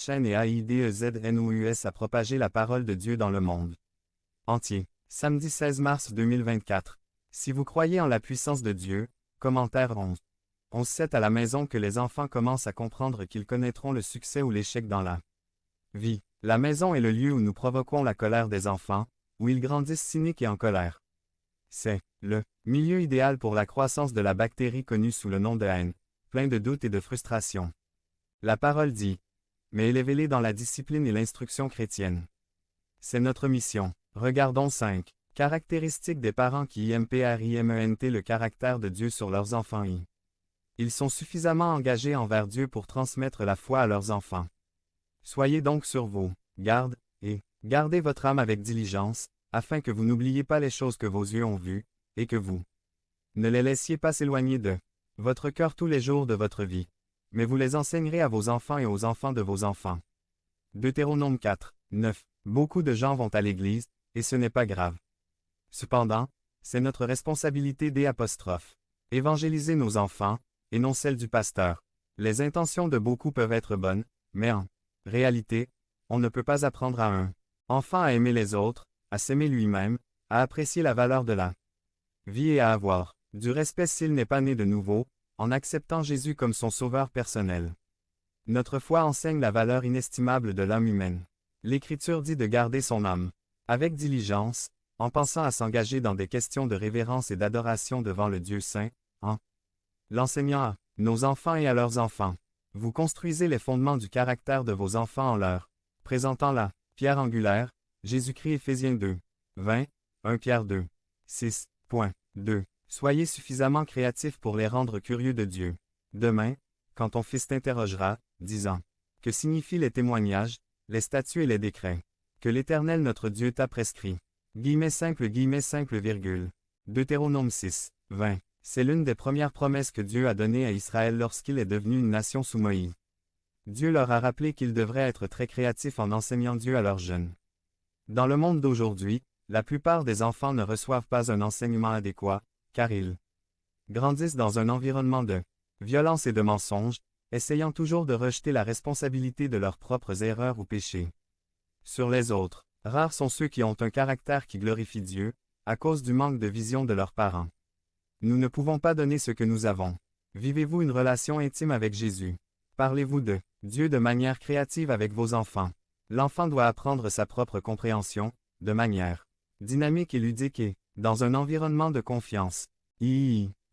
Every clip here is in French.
chaîne et AIDEZNOUS à propager la parole de Dieu dans le monde entier. Samedi 16 mars 2024. Si vous croyez en la puissance de Dieu, commentaire 11. 11.7 à la maison que les enfants commencent à comprendre qu'ils connaîtront le succès ou l'échec dans la vie. La maison est le lieu où nous provoquons la colère des enfants, où ils grandissent cyniques et en colère. C'est le milieu idéal pour la croissance de la bactérie connue sous le nom de haine, plein de doutes et de frustration. La parole dit, mais élevez-les dans la discipline et l'instruction chrétienne. C'est notre mission. Regardons 5. Caractéristiques des parents qui impriment le caractère de Dieu sur leurs enfants. Ils sont suffisamment engagés envers Dieu pour transmettre la foi à leurs enfants. Soyez donc sur vos gardes, et gardez votre âme avec diligence, afin que vous n'oubliez pas les choses que vos yeux ont vues, et que vous ne les laissiez pas s'éloigner de votre cœur tous les jours de votre vie. Mais vous les enseignerez à vos enfants et aux enfants de vos enfants. Deutéronome 4, 9. Beaucoup de gens vont à l'église, et ce n'est pas grave. Cependant, c'est notre responsabilité évangéliser nos enfants, et non celle du pasteur. Les intentions de beaucoup peuvent être bonnes, mais en réalité, on ne peut pas apprendre à un enfant à aimer les autres, à s'aimer lui-même, à apprécier la valeur de la vie et à avoir du respect s'il n'est pas né de nouveau, en acceptant Jésus comme son sauveur personnel. Notre foi enseigne la valeur inestimable de l'âme humaine. L'Écriture dit de garder son âme avec diligence, en pensant à s'engager dans des questions de révérence et d'adoration devant le Dieu saint, en l'enseignant à nos enfants et à leurs enfants. Vous construisez les fondements du caractère de vos enfants en leur présentant la pierre angulaire, Jésus-Christ Éphésiens 2, 20, 1 Pierre 2, 6.2. Soyez suffisamment créatifs pour les rendre curieux de Dieu. Demain, quand ton fils t'interrogera, disant « Que signifient les témoignages, les statuts et les décrets que l'Éternel notre Dieu t'a prescrit ?» Simple virgule. Deutéronome 6, 20. C'est l'une des premières promesses que Dieu a données à Israël lorsqu'il est devenu une nation sous Moïse. Dieu leur a rappelé qu'ils devraient être très créatifs en enseignant Dieu à leurs jeunes. Dans le monde d'aujourd'hui, la plupart des enfants ne reçoivent pas un enseignement adéquat, car ils grandissent dans un environnement de violence et de mensonges, essayant toujours de rejeter la responsabilité de leurs propres erreurs ou péchés sur les autres. Rares sont ceux qui ont un caractère qui glorifie Dieu, à cause du manque de vision de leurs parents. Nous ne pouvons pas donner ce que nous avons. Vivez-vous une relation intime avec Jésus? Parlez-vous de Dieu de manière créative avec vos enfants. L'enfant doit apprendre sa propre compréhension, de manière dynamique et ludique et, dans un environnement de confiance.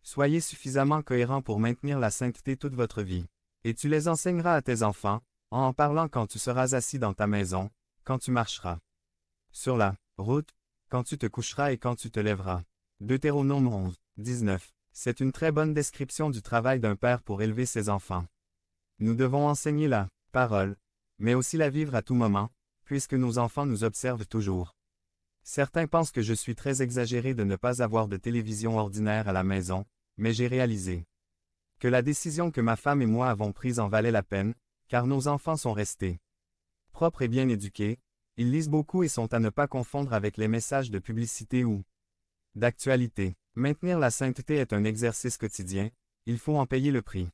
Soyez suffisamment cohérents pour maintenir la sainteté toute votre vie. Et tu les enseigneras à tes enfants, en parlant quand tu seras assis dans ta maison, quand tu marcheras sur la route, quand tu te coucheras et quand tu te lèveras. Deutéronome 11, 19. C'est une très bonne description du travail d'un père pour élever ses enfants. Nous devons enseigner la parole, mais aussi la vivre à tout moment, puisque nos enfants nous observent toujours. Certains pensent que je suis très exagéré de ne pas avoir de télévision ordinaire à la maison, mais j'ai réalisé que la décision que ma femme et moi avons prise en valait la peine, car nos enfants sont restés propres et bien éduqués, ils lisent beaucoup et sont à ne pas confondre avec les messages de publicité ou d'actualité. Maintenir la sainteté est un exercice quotidien, il faut en payer le prix.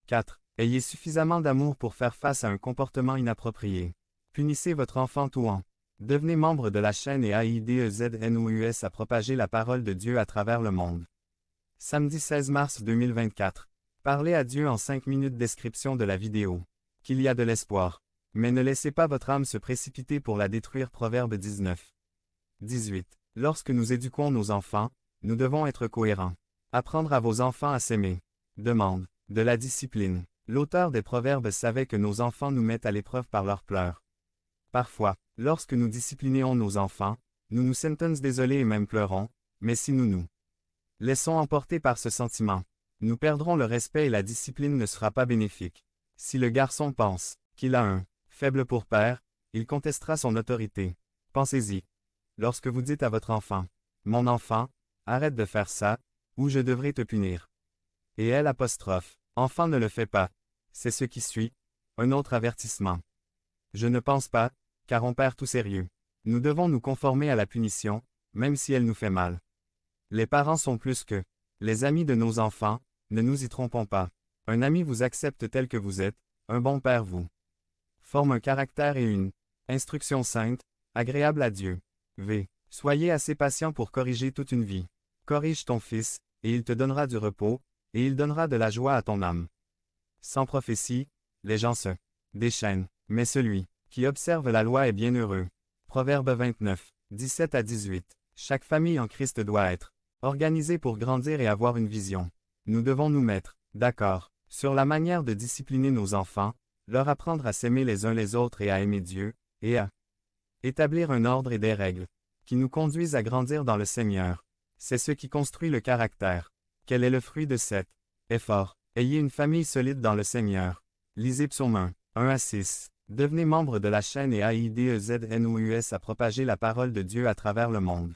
4. Ayez suffisamment d'amour pour faire face à un comportement inapproprié. Punissez votre enfant tout en. Devenez membre de la chaîne et AIDEZNOUS à propager la parole de Dieu à travers le monde. Samedi 16 mars 2024. Parlez à Dieu en 5 minutes. Description de la vidéo. Qu'il y a de l'espoir. Mais ne laissez pas votre âme se précipiter pour la détruire. Proverbe 19. 18. Lorsque nous éduquons nos enfants, nous devons être cohérents. Apprendre à vos enfants à s'aimer. Demande. De la discipline. L'auteur des Proverbes savait que nos enfants nous mettent à l'épreuve par leurs pleurs. Parfois, lorsque nous disciplinons nos enfants, nous nous sentons désolés et même pleurons, mais si nous nous laissons emporter par ce sentiment, nous perdrons le respect et la discipline ne sera pas bénéfique. Si le garçon pense qu'il a un faible pour père, il contestera son autorité. Pensez-y. Lorsque vous dites à votre enfant, « Mon enfant, arrête de faire ça, ou je devrais te punir. » Et elle apostrophe, « Enfant ne le fait pas. » C'est ce qui suit, un autre avertissement. Je ne pense pas, car on perd tout sérieux. Nous devons nous conformer à la punition, même si elle nous fait mal. Les parents sont plus que les amis de nos enfants, ne nous y trompons pas. Un ami vous accepte tel que vous êtes, un bon père vous forme un caractère et une instruction sainte, agréable à Dieu. V. Soyez assez patient pour corriger toute une vie. Corrige ton fils, et il te donnera du repos, et il donnera de la joie à ton âme. Sans prophétie, les gens se déchaînent, mais celui qui observe la loi est bienheureux. Proverbe 29, 17 à 18. Chaque famille en Christ doit être organisée pour grandir et avoir une vision. Nous devons nous mettre d'accord sur la manière de discipliner nos enfants, leur apprendre à s'aimer les uns les autres et à aimer Dieu, et à établir un ordre et des règles qui nous conduisent à grandir dans le Seigneur. C'est ce qui construit le caractère. Quel est le fruit de cet effort? Ayez une famille solide dans le Seigneur. Lisez Psaume 1 à 6. Devenez membre de la chaîne et AIDEZNOUS à propager la parole de Dieu à travers le monde.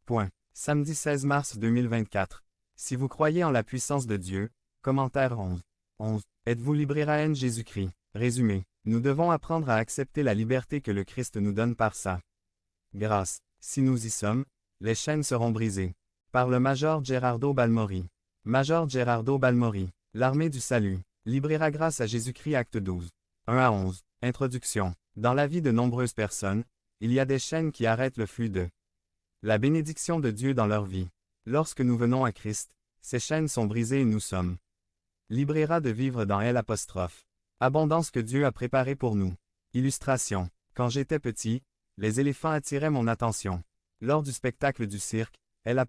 Point. Samedi 16 mars 2024. Si vous croyez en la puissance de Dieu, commentaire 11. Êtes-vous livré à N Jésus-Christ? Résumé. Nous devons apprendre à accepter la liberté que le Christ nous donne par sa grâce. Si nous y sommes, les chaînes seront brisées. Par le Major Gerardo Balmori. Major Gerardo Balmori. L'armée du salut. Librera grâce à Jésus-Christ acte 12. 1 à 11. Introduction. Dans la vie de nombreuses personnes, il y a des chaînes qui arrêtent le flux de la bénédiction de Dieu dans leur vie. Lorsque nous venons à Christ, ces chaînes sont brisées et nous sommes librera de vivre dans L'. Abondance que Dieu a préparée pour nous. Illustration. Quand j'étais petit, les éléphants attiraient mon attention. Lors du spectacle du cirque, L'.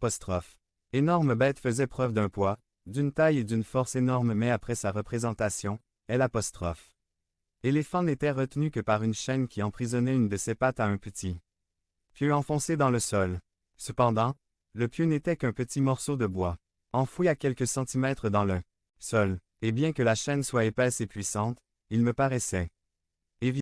Énorme bête faisait preuve d'un poids, d'une taille et d'une force énorme mais après sa représentation, L'. Éléphant n'était retenu que par une chaîne qui emprisonnait une de ses pattes à un petit pieu enfoncé dans le sol. Cependant, le pieu n'était qu'un petit morceau de bois, enfoui à quelques centimètres dans le sol, et bien que la chaîne soit épaisse et puissante, il me paraissait